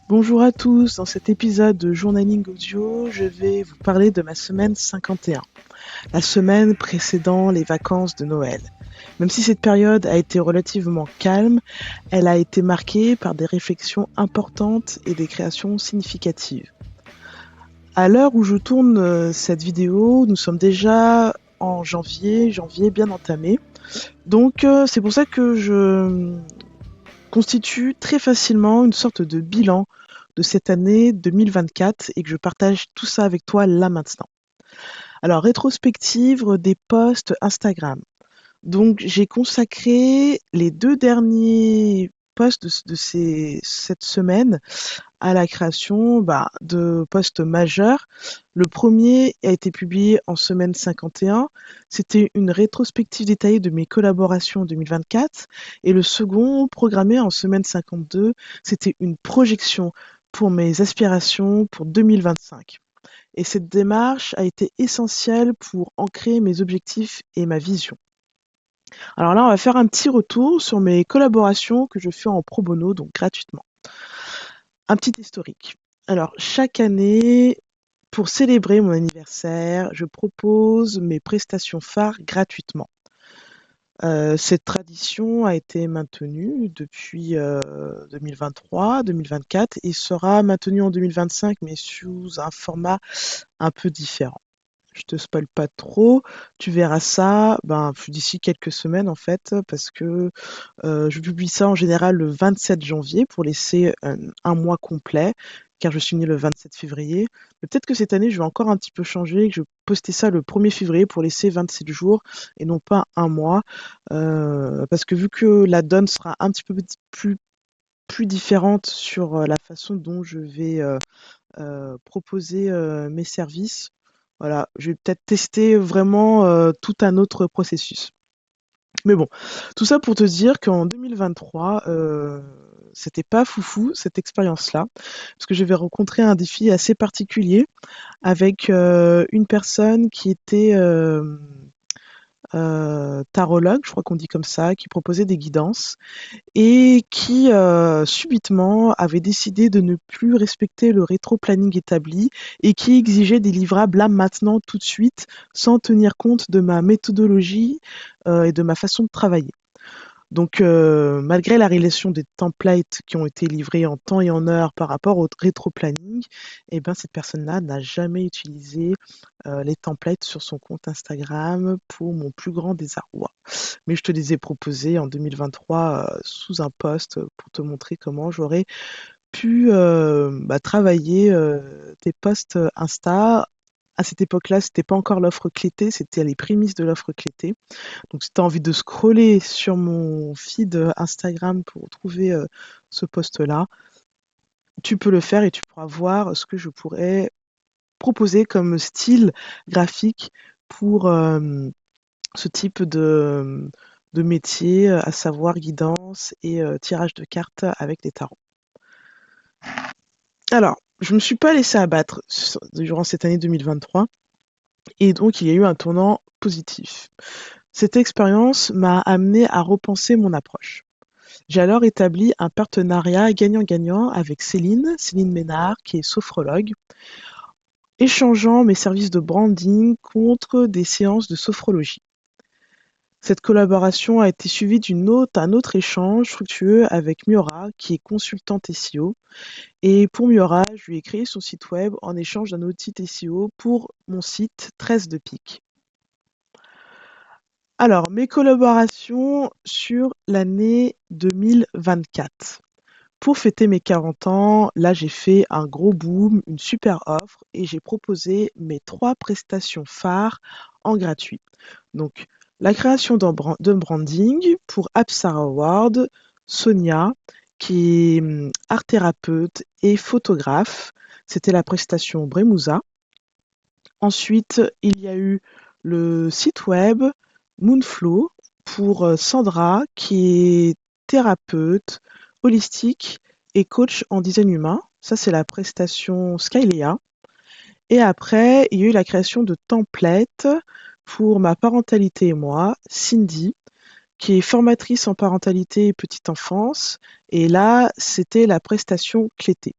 Bonjour à tous, dans cet épisode de Journaling Audio, je vais vous parler de ma semaine 51, la semaine précédant les vacances de Noël. Même si cette période a été relativement calme, elle a été marquée par des réflexions importantes et des créations significatives. À l'heure où je tourne cette vidéo, nous sommes déjà en janvier bien entamé. Donc c'est pour ça que je constitue très facilement une sorte de bilan de cette année 2024 et que je partage tout ça avec toi là maintenant. Alors, rétrospective des posts Instagram. Donc, j'ai consacré les 2 derniers posts de cette semaine à la création de posts majeurs. Le premier a été publié en semaine 51. C'était une rétrospective détaillée de mes collaborations en 2024. Et le second, programmé en semaine 52, c'était une projection pour mes aspirations pour 2025. Et cette démarche a été essentielle pour ancrer mes objectifs et ma vision. Alors là, on va faire un petit retour sur mes collaborations que je fais en pro bono, donc gratuitement. Un petit historique. Alors, chaque année, pour célébrer mon anniversaire, je propose mes prestations phares gratuitement. Cette tradition a été maintenue depuis 2023-2024 et sera maintenue en 2025, mais sous un format un peu différent. Je te spoil pas trop, tu verras ça d'ici quelques semaines en fait, parce que je publie ça en général le 27 janvier pour laisser un mois complet, car je suis née le 27 février. Mais peut-être que cette année, je vais encore un petit peu changer et que je vais poster ça le 1er février pour laisser 27 jours et non pas un mois. Parce que vu que la donne sera un petit peu plus différente sur la façon dont je vais proposer mes services, voilà, je vais peut-être tester vraiment tout un autre processus. Mais bon, tout ça pour te dire qu'en 2023, c'était pas foufou cette expérience-là, parce que je vais rencontrer un défi assez particulier avec une personne qui était tarologue, je crois qu'on dit comme ça, qui proposait des guidances et qui subitement avait décidé de ne plus respecter le rétro-planning établi et qui exigeait des livrables là maintenant tout de suite sans tenir compte de ma méthodologie et de ma façon de travailler. Donc malgré la réalisation des templates qui ont été livrés en temps et en heure par rapport au rétro-planning, eh ben, cette personne-là n'a jamais utilisé les templates sur son compte Instagram pour mon plus grand désarroi. Mais je te les ai proposés en 2023 sous un post pour te montrer comment j'aurais pu travailler tes posts Insta. À cette époque-là, c'était pas encore l'offre clétée, c'était les prémices de l'offre clétée. Donc, si tu as envie de scroller sur mon feed Instagram pour trouver ce post-là, tu peux le faire et tu pourras voir ce que je pourrais proposer comme style graphique pour ce type de métier, à savoir guidance et tirage de cartes avec les tarots. Alors, je ne me suis pas laissée abattre durant cette année 2023 et donc il y a eu un tournant positif. Cette expérience m'a amené à repenser mon approche. J'ai alors établi un partenariat gagnant-gagnant avec Céline Ménard, qui est sophrologue, échangeant mes services de branding contre des séances de sophrologie. Cette collaboration a été suivie d'un autre échange fructueux avec Miora, qui est consultante SEO. Et pour Miora, je lui ai créé son site web en échange d'un outil SEO pour mon site 13 de pique. Alors, mes collaborations sur l'année 2024. Pour fêter mes 40 ans, là j'ai fait un gros boom, une super offre et j'ai proposé mes 3 prestations phares en gratuit. Donc la création d'un branding pour Apsara Award, Sonia, qui est art thérapeute et photographe. C'était la prestation Bremousa. Ensuite, il y a eu le site web Moonflow pour Sandra, qui est thérapeute holistique et coach en design humain. Ça, c'est la prestation Skylea. Et après, il y a eu la création de templates pour ma parentalité et moi, Cindy, qui est formatrice en parentalité et petite enfance. Et là, c'était la prestation Clété.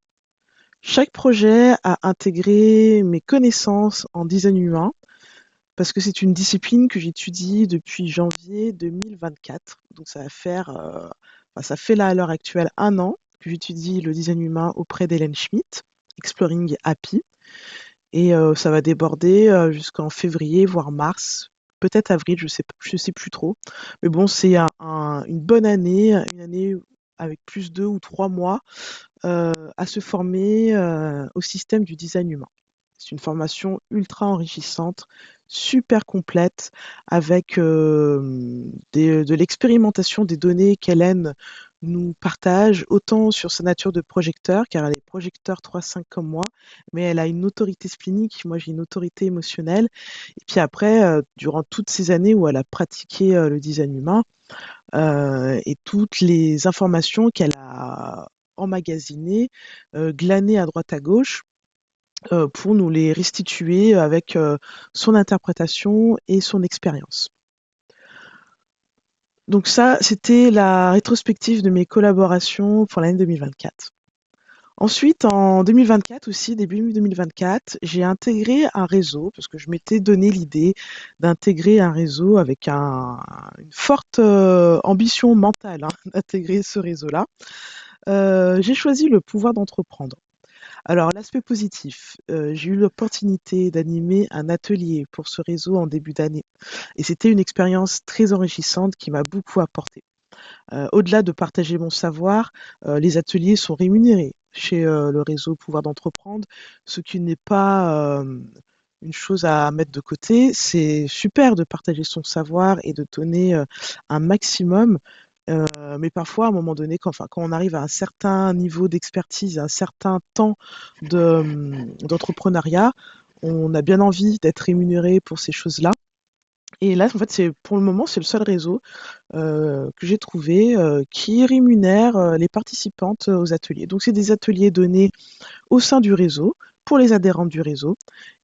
Chaque projet a intégré mes connaissances en design humain parce que c'est une discipline que j'étudie depuis janvier 2024. Donc ça va faire, enfin, ça fait là à l'heure actuelle 1 an que j'étudie le design humain auprès d'Hélène Schmidt, Exploring Happy, et ça va déborder jusqu'en février, voire mars, peut-être avril, je sais plus trop. Mais bon, c'est une bonne année, une année avec plus 2 ou 3 mois à se former au système du design humain. C'est une formation ultra enrichissante, super complète, avec de l'expérimentation des données qu'Hélène nous partage, autant sur sa nature de projecteur, car elle est projecteur 3-5 comme moi, mais elle a une autorité splenique, moi j'ai une autorité émotionnelle. Et puis après, durant toutes ces années où elle a pratiqué le design humain, et toutes les informations qu'elle a emmagasinées, glanées à droite à gauche, pour nous les restituer avec son interprétation et son expérience. Donc ça, c'était la rétrospective de mes collaborations pour l'année 2024. Ensuite, en 2024 aussi, début 2024, j'ai intégré un réseau, parce que je m'étais donné l'idée d'intégrer un réseau avec une forte ambition mentale, hein, d'intégrer ce réseau-là. J'ai choisi le pouvoir d'entreprendre. Alors, l'aspect positif, j'ai eu l'opportunité d'animer un atelier pour ce réseau en début d'année. Et c'était une expérience très enrichissante qui m'a beaucoup apporté. Au-delà de partager mon savoir, les ateliers sont rémunérés chez le réseau Pouvoir d'entreprendre, ce qui n'est pas une chose à mettre de côté. C'est super de partager son savoir et de donner un maximum. Mais parfois, à un moment donné, quand on arrive à un certain niveau d'expertise, à un certain temps d'entrepreneuriat, on a bien envie d'être rémunéré pour ces choses-là. Et là, en fait, pour le moment, c'est le seul réseau que j'ai trouvé qui rémunère les participantes aux ateliers. Donc, c'est des ateliers donnés au sein du réseau, pour les adhérentes du réseau.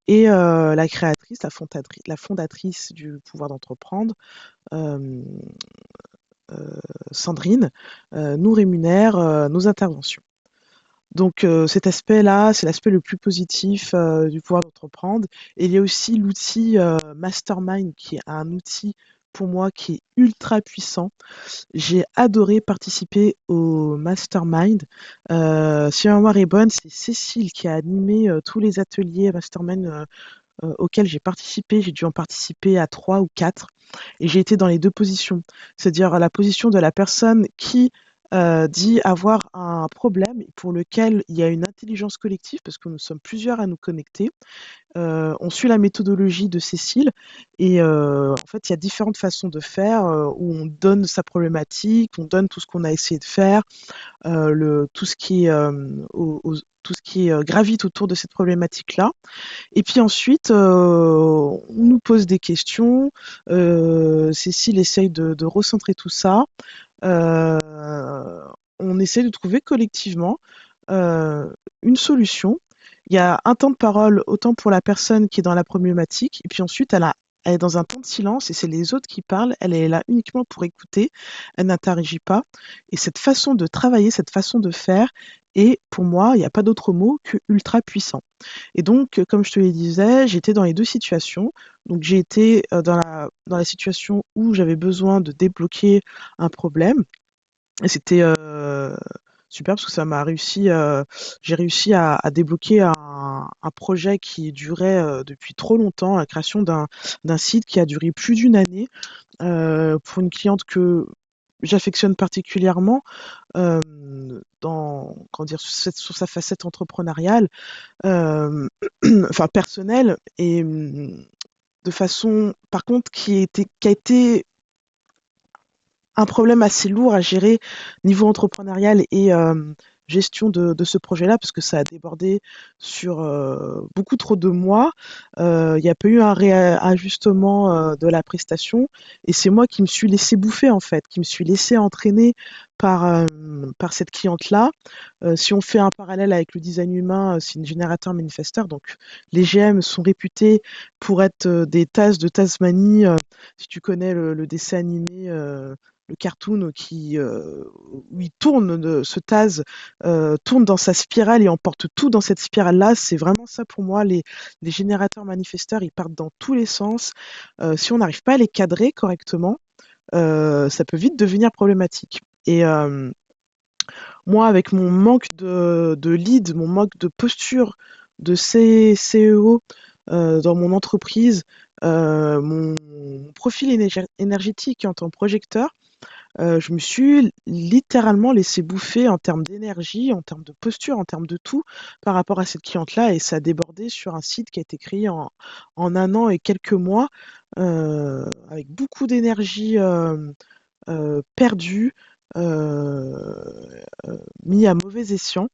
Et la créatrice, la fondatrice du pouvoir d'entreprendre, euh, Sandrine, nous rémunère nos interventions. Donc cet aspect-là, c'est l'aspect le plus positif du pouvoir d'entreprendre. Et il y a aussi l'outil Mastermind, qui est un outil pour moi qui est ultra puissant. J'ai adoré participer au Mastermind. Si ma mémoire est bonne, c'est Cécile qui a animé tous les ateliers Mastermind auxquels j'ai participé. J'ai dû en participer à 3 ou 4. Et j'ai été dans les deux positions. C'est-à-dire la position de la personne qui dit avoir un problème pour lequel il y a une intelligence collective, parce que nous sommes plusieurs à nous connecter. On suit la méthodologie de Cécile et en fait, il y a différentes façons de faire où on donne sa problématique, on donne tout ce qu'on a essayé de faire, tout ce qui est, tout ce qui gravite autour de cette problématique-là. Et puis ensuite, on nous pose des questions. Cécile essaye de recentrer tout ça. Euh, on essaie de trouver collectivement une solution. Il y a un temps de parole autant pour la personne qui est dans la problématique, et puis ensuite elle est dans un temps de silence et c'est les autres qui parlent. Elle est là uniquement pour écouter. Elle n'interagit pas. Et cette façon de travailler, cette façon de faire est, pour moi, il n'y a pas d'autre mot que ultra puissant. Et donc, comme je te le disais, j'étais dans les deux situations. Donc, j'ai été dans la situation où j'avais besoin de débloquer un problème. Et c'était super parce que j'ai réussi à débloquer un projet qui durait depuis trop longtemps, la création d'un site qui a duré plus d'une année pour une cliente que j'affectionne particulièrement comment dire, sur sa facette entrepreneuriale, enfin personnelle, et de façon, par contre, qui a été un problème assez lourd à gérer niveau entrepreneurial et gestion de ce projet-là, parce que ça a débordé sur beaucoup trop de mois. Il n'y a pas eu un réajustement de la prestation, et c'est moi qui me suis laissé bouffer en fait, qui me suis laissé entraîner par cette cliente-là. Si on fait un parallèle avec le design humain, c'est une générateur manifesteur, donc les GM sont réputés pour être des tasses de Tasmanie. Si tu connais le dessin animé, le cartoon où il tourne ce Taz tourne dans sa spirale et emporte tout dans cette spirale-là. C'est vraiment ça pour moi, les générateurs manifesteurs, ils partent dans tous les sens. Si on n'arrive pas à les cadrer correctement, ça peut vite devenir problématique. Et moi, avec mon manque de lead, mon manque de posture de CEO dans mon entreprise, mon profil énergétique en tant que projecteur, je me suis littéralement laissé bouffer en termes d'énergie, en termes de posture, en termes de tout par rapport à cette cliente-là et ça a débordé sur un site qui a été créé en 1 an et quelques mois, avec beaucoup d'énergie perdue, mis à mauvais escient.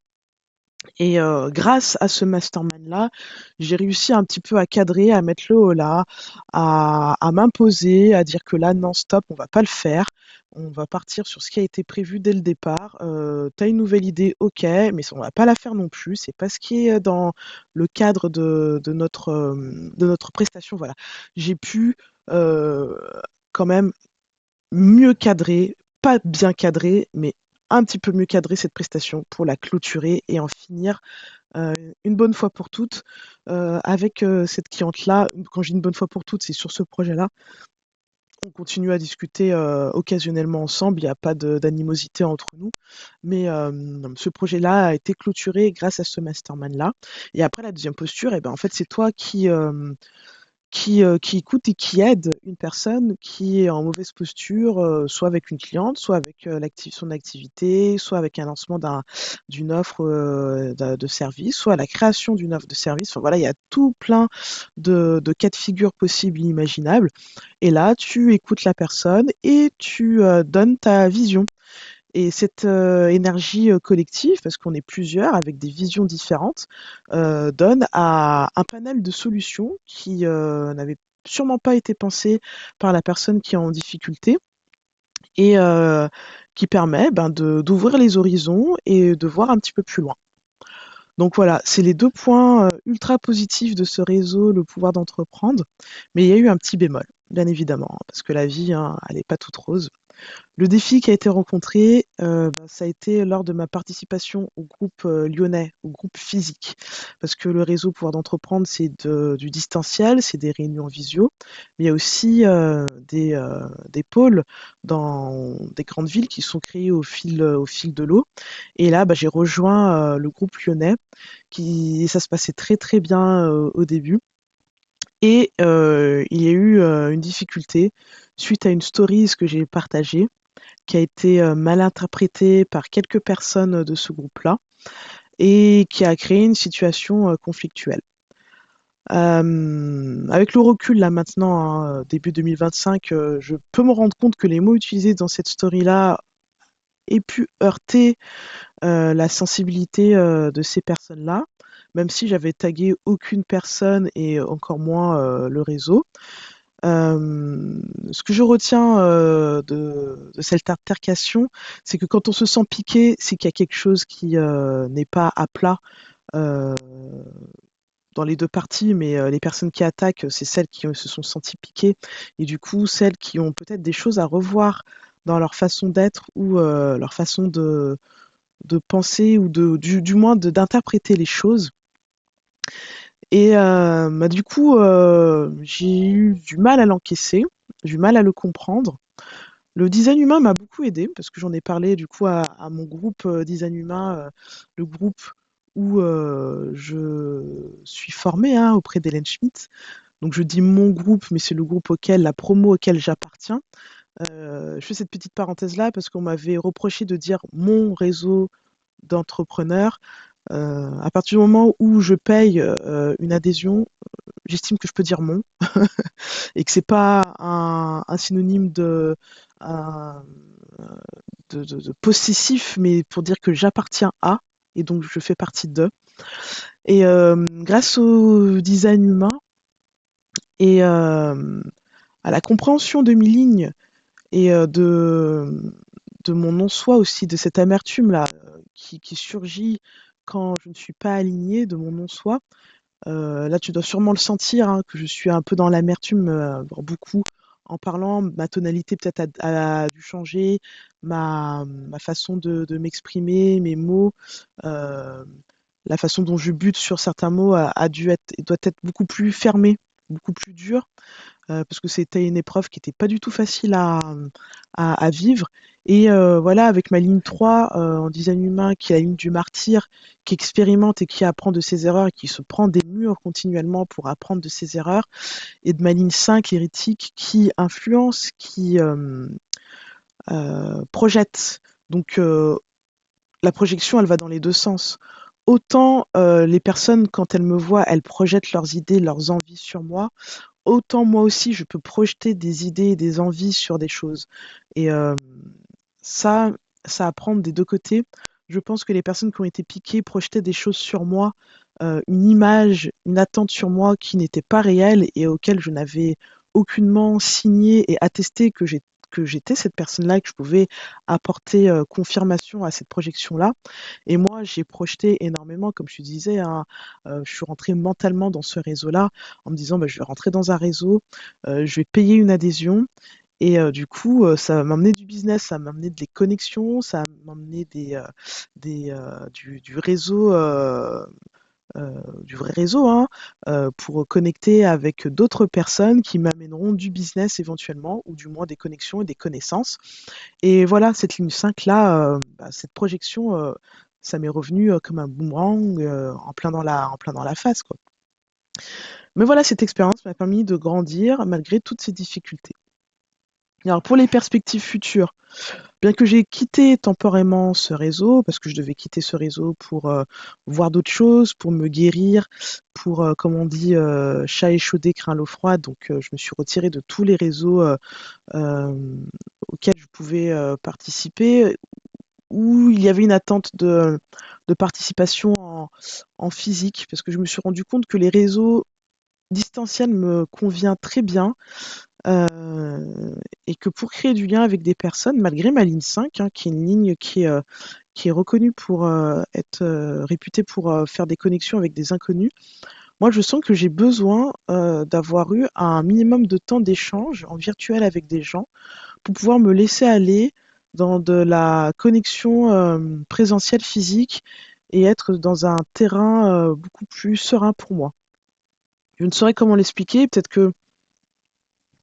Et grâce à ce mastermind-là, j'ai réussi un petit peu à cadrer, à mettre le holà, à m'imposer, à dire que là, non, stop, on va pas le faire. On va partir sur ce qui a été prévu dès le départ. T'as une nouvelle idée, ok, mais on va pas la faire non plus. C'est pas ce qui est dans le cadre de notre prestation. Voilà. J'ai pu euh, quand même mieux cadrer, pas bien cadrer, mais un petit peu mieux cadrer cette prestation pour la clôturer et en finir une bonne fois pour toutes avec cette cliente-là. Quand je dis une bonne fois pour toutes, c'est sur ce projet-là. On continue à discuter occasionnellement ensemble, il n'y a pas d'animosité entre nous, mais ce projet-là a été clôturé grâce à ce mastermind-là. Et après, la deuxième posture, eh ben, en fait, c'est toi qui écoute et qui aide une personne qui est en mauvaise posture, soit avec une cliente, soit avec son activité, soit avec un lancement d'une offre de service, soit la création d'une offre de service. Enfin, voilà, il y a tout plein de cas de figure possibles et imaginables. Et là, tu écoutes la personne et tu donnes ta vision. Et cette énergie collective, parce qu'on est plusieurs avec des visions différentes, donne à un panel de solutions qui n'avaient sûrement pas été pensées par la personne qui est en difficulté et qui permet d'ouvrir les horizons et de voir un petit peu plus loin. Donc voilà, c'est les deux points ultra positifs de ce réseau, le pouvoir d'entreprendre. Mais il y a eu un petit bémol, bien évidemment, hein, parce que la vie, hein, elle n'est pas toute rose. Le défi qui a été rencontré, ça a été lors de ma participation au groupe lyonnais, au groupe physique. Parce que le réseau Pouvoir d'entreprendre, c'est du distanciel, c'est des réunions visio, mais il y a aussi des pôles dans des grandes villes qui sont créés au fil de l'eau. Et là, j'ai rejoint le groupe lyonnais, et ça se passait très très bien au début. Et il y a eu une difficulté suite à une stories que j'ai partagée qui a été mal interprété par quelques personnes de ce groupe-là et qui a créé une situation conflictuelle. Avec le recul là maintenant, hein, début 2025, je peux me rendre compte que les mots utilisés dans cette story-là aient pu heurter la sensibilité de ces personnes-là, même si j'avais tagué aucune personne et encore moins le réseau. Ce que je retiens de cette altercation, c'est que quand on se sent piqué, c'est qu'il y a quelque chose qui n'est pas à plat euh, dans les deux parties, mais les personnes qui attaquent, c'est celles qui se sont senties piquées, et du coup, celles qui ont peut-être des choses à revoir dans leur façon d'être ou leur façon de penser ou du moins d'interpréter les choses. Et du coup, j'ai eu du mal à l'encaisser, j'ai eu mal à le comprendre. Le design humain m'a beaucoup aidé parce que j'en ai parlé du coup à mon groupe design humain, le groupe où je suis formée hein, auprès d'Hélène Schmitt. Donc je dis mon groupe, mais c'est le groupe auquel, la promo auquel j'appartiens. Je fais cette petite parenthèse là parce qu'on m'avait reproché de dire mon réseau d'entrepreneurs. À partir du moment où je paye une adhésion, j'estime que je peux dire mon et que c'est pas un synonyme un- de possessif, mais pour dire que j'appartiens à et donc je fais partie d'eux. Et grâce au design humain et à la compréhension de mes lignes et de mon non-soi aussi, de cette amertume là qui surgit quand je ne suis pas alignée de mon non-soi. Là, tu dois sûrement le sentir, hein, que je suis un peu dans l'amertume, beaucoup en parlant, ma tonalité peut-être a dû changer, ma façon de m'exprimer, mes mots, euh, la façon dont je bute sur certains mots doit être beaucoup plus fermée, beaucoup plus dure, parce que c'était une épreuve qui était pas du tout facile à vivre. Et voilà, avec ma ligne 3 en design humain, qui est la ligne du martyr, qui expérimente et qui apprend de ses erreurs et qui se prend des murs continuellement pour apprendre de ses erreurs, et de ma ligne 5 hérétique, qui influence, qui projette. Donc la projection, elle va dans les deux sens. Autant les personnes, quand elles me voient, elles projettent leurs idées, leurs envies sur moi, autant moi aussi, je peux projeter des idées et des envies sur des choses. Et ça, ça à prendre des deux côtés. Je pense que les personnes qui ont été piquées projetaient des choses sur moi, une image, une attente sur moi qui n'était pas réelle et auquel je n'avais aucunement signé et attesté que j'étais cette personne-là et que je pouvais apporter confirmation à cette projection-là. Et moi, j'ai projeté énormément, comme je te disais, hein, je suis rentrée mentalement dans ce réseau-là en me disant, bah, je vais rentrer dans un réseau, je vais payer une adhésion. Et du coup, ça va m'emmener du business, ça va m'emmener des connexions, ça va m'emmener du réseau, du vrai réseau, hein, pour connecter avec d'autres personnes qui m'amèneront du business éventuellement, ou du moins des connexions et des connaissances. Et voilà, cette ligne 5 là, bah, cette projection, ça m'est revenu comme un boomerang en plein dans la face, quoi. Mais voilà, cette expérience m'a permis de grandir malgré toutes ces difficultés. Alors pour les perspectives futures, bien que j'ai quitté temporairement ce réseau, parce que je devais quitter ce réseau pour voir d'autres choses, pour me guérir, pour, comme on dit, chat échaudé craint l'eau froide, donc je me suis retirée de tous les réseaux euh, auxquels je pouvais participer, où il y avait une attente de participation en physique, parce que je me suis rendu compte que les réseaux distanciels me convient très bien, et que pour créer du lien avec des personnes, malgré ma ligne 5, hein, qui est une ligne qui est reconnue pour être réputée pour faire des connexions avec des inconnus, moi je sens que j'ai besoin d'avoir eu un minimum de temps d'échange en virtuel avec des gens pour pouvoir me laisser aller dans de la connexion présentielle physique et être dans un terrain beaucoup plus serein pour moi. Je ne saurais comment l'expliquer, peut-être que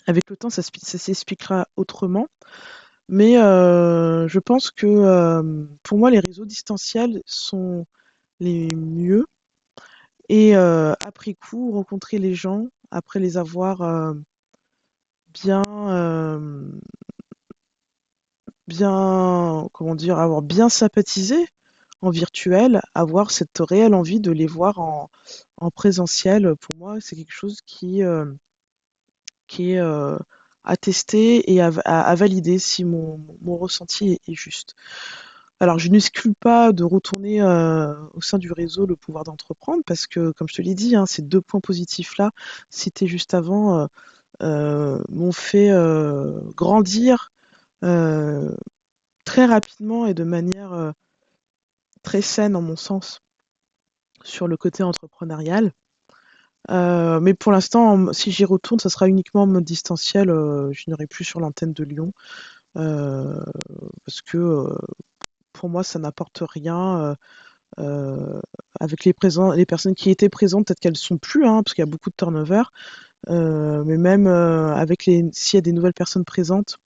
avec le temps ça s'expliquera autrement, mais je pense que pour moi les réseaux distanciels sont les mieux, et après coup rencontrer les gens, après les avoir bien comment dire, avoir bien sympathisé en virtuel, avoir cette réelle envie de les voir en présentiel, pour moi, c'est quelque chose qui est attesté et à valider si mon ressenti est juste. Alors, je n'exclus pas de retourner au sein du réseau le pouvoir d'entreprendre parce que, comme je te l'ai dit, hein, ces deux points positifs-là, cités juste avant, m'ont fait grandir euh, très rapidement et de manière très saine, en mon sens, sur le côté entrepreneurial. Mais pour l'instant, si j'y retourne, ça sera uniquement en mode distanciel. Je n'irai plus sur l'antenne de Lyon euh, parce que pour moi, ça n'apporte rien. Avec les personnes qui étaient présentes, peut-être qu'elles sont plus, hein, parce qu'il y a beaucoup de turnover. Mais même s'il y a des nouvelles personnes présentes,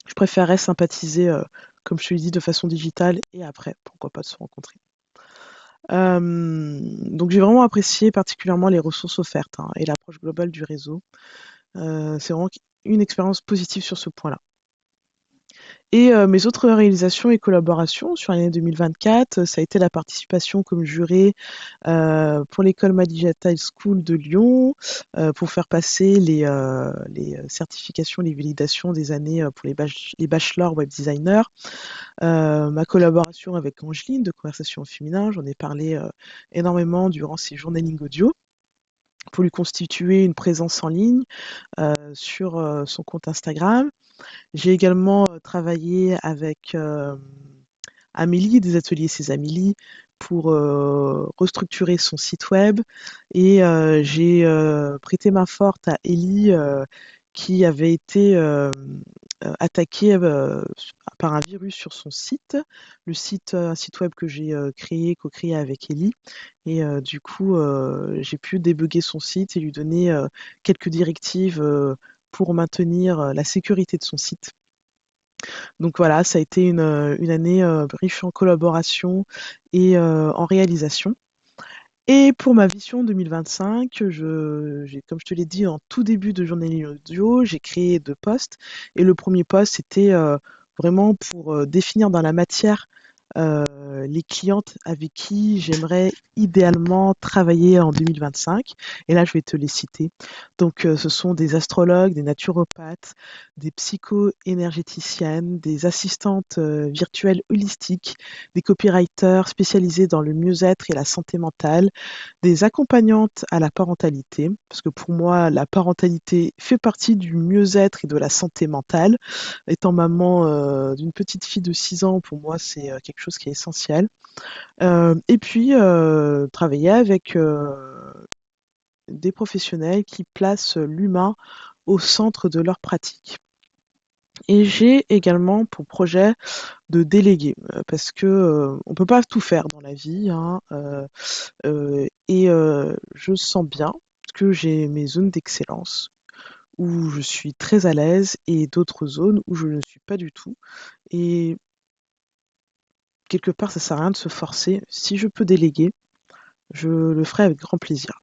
je préférerais sympathiser, comme je te l'ai dit, de façon digitale et après, pourquoi pas de se rencontrer. Donc j'ai vraiment apprécié particulièrement les ressources offertes, hein, et l'approche globale du réseau. C'est vraiment une expérience positive sur ce point-là. Et mes autres réalisations et collaborations sur l'année 2024, ça a été la participation comme juré pour l'école Digital School de Lyon, pour faire passer les certifications, les validations des années pour les bachelors web designers. Ma collaboration avec Angeline de Conversation au féminin, j'en ai parlé énormément durant ces journaling audio pour lui constituer une présence en ligne sur son compte Instagram. J'ai également travaillé avec Amélie des ateliers C'est Amélie pour restructurer son site web, et j'ai prêté main forte à Ellie qui avait été attaqué par un virus sur son site. Un site web que j'ai co-créé avec Ellie. Et du coup, j'ai pu débugger son site et lui donner quelques directives pour maintenir la sécurité de son site. Donc voilà, ça a été une année riche en collaboration et en réalisation. Et pour ma vision 2025, comme je te l'ai dit en tout début de journée audio, j'ai créé 2 postes. Et le premier poste, c'était vraiment pour définir dans la matière les clientes avec qui j'aimerais idéalement travailler en 2025. Et là, je vais te les citer. Donc, ce sont des astrologues, des naturopathes, des psycho-énergéticiennes, des assistantes virtuelles holistiques, des copywriters spécialisés dans le mieux-être et la santé mentale, des accompagnantes à la parentalité, parce que pour moi, la parentalité fait partie du mieux-être et de la santé mentale. Étant maman d'une petite fille de 6 ans, pour moi, c'est quelque chose qui est essentiel. Et puis, travailler avec des professionnels qui placent l'humain au centre de leur pratique. Et j'ai également pour projet de déléguer, parce que on peut pas tout faire dans la vie, hein, et je sens bien que j'ai mes zones d'excellence où je suis très à l'aise et d'autres zones où je ne suis pas du tout. Et quelque part, ça sert à rien de se forcer. Si je peux déléguer, je le ferai avec grand plaisir.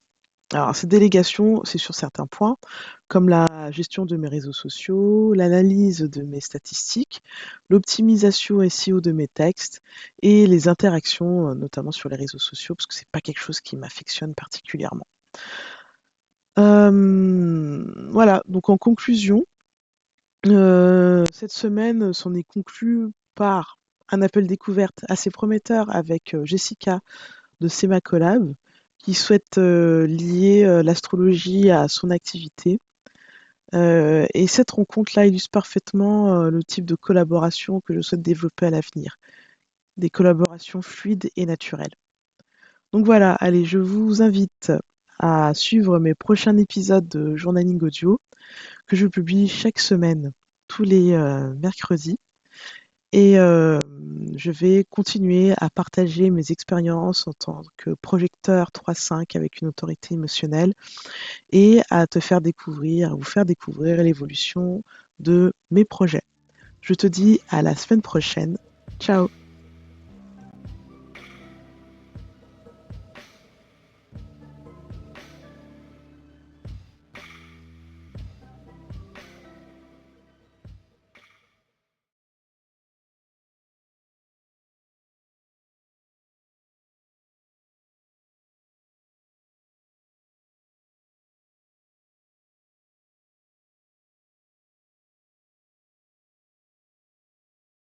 Alors, cette délégation, c'est sur certains points, comme la gestion de mes réseaux sociaux, l'analyse de mes statistiques, l'optimisation SEO de mes textes et les interactions, notamment sur les réseaux sociaux, parce que c'est pas quelque chose qui m'affectionne particulièrement. Voilà, donc en conclusion, cette semaine s'en est conclue par un appel découverte assez prometteur avec Jessica de Sema Collab, qui souhaite lier l'astrologie à son activité. Et cette rencontre-là illustre parfaitement le type de collaboration que je souhaite développer à l'avenir. Des collaborations fluides et naturelles. Donc voilà, allez, je vous invite à suivre mes prochains épisodes de Journaling Audio, que je publie chaque semaine, tous les mercredis. Et je vais continuer à partager mes expériences en tant que projecteur 3.5 avec une autorité émotionnelle et à vous faire découvrir l'évolution de mes projets. Je te dis à la semaine prochaine. Ciao!